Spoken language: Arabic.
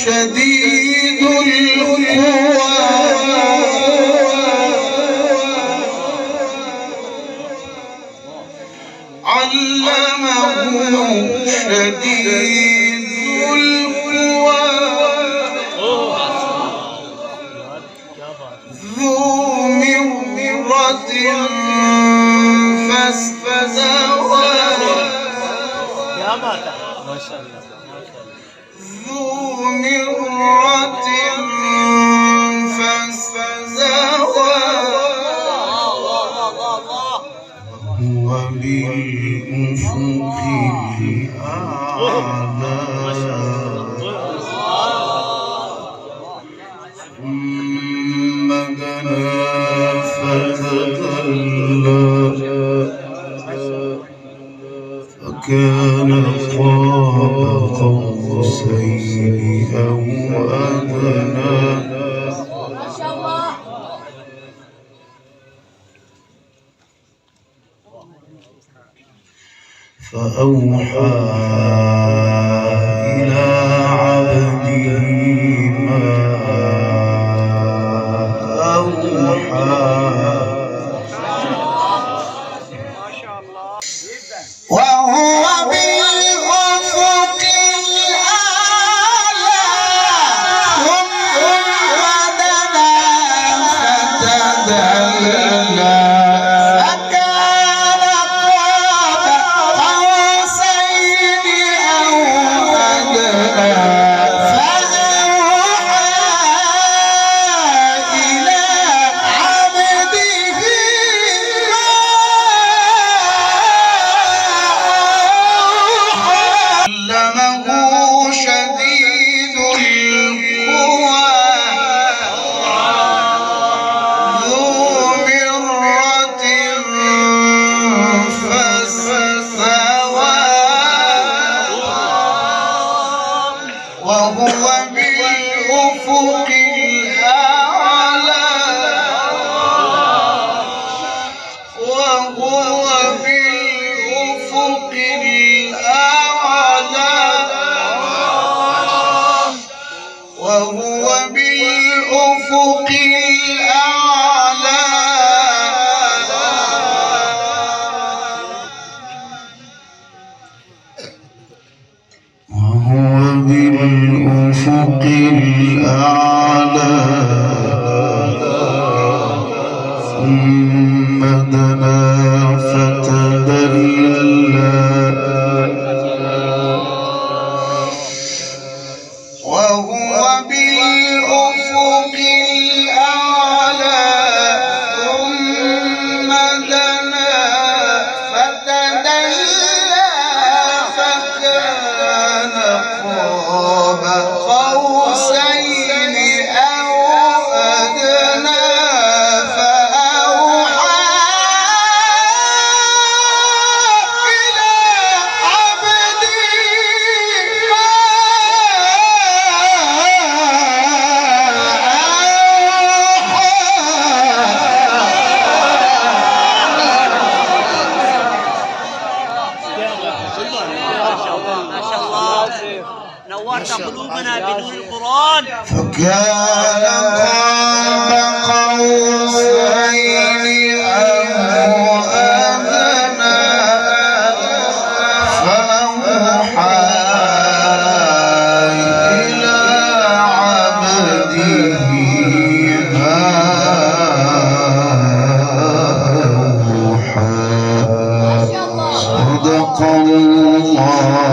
شديد القوى علمه شديد القوى ذو مرة فاستوى ذو مرة فاستوى هو بالأفق الأعلى ثم دنا فتدلى فكان قاب قوسين أو أدنى فأوحى إلى عبده ما أوحى وهو بالأفق الأعلى ثم دنا فتدلى شديد القوى ذو مرة فاستوى وهو بالأفق الأعلى وهو بالأفق الأعلى وهو بالأفق الأعلى وهو بالأفق الأعلى ثم دنا فتدلى وهو بالأفق الأعلى ثم دنا فتدلى فكان قاب قوسين أو أدنى فأوحى إلى عبده ما نورت قلوبنا بدون القرآن فكان قاب قوسين أو أدنى فأوحى إلى عبده ما أوحى صدق الله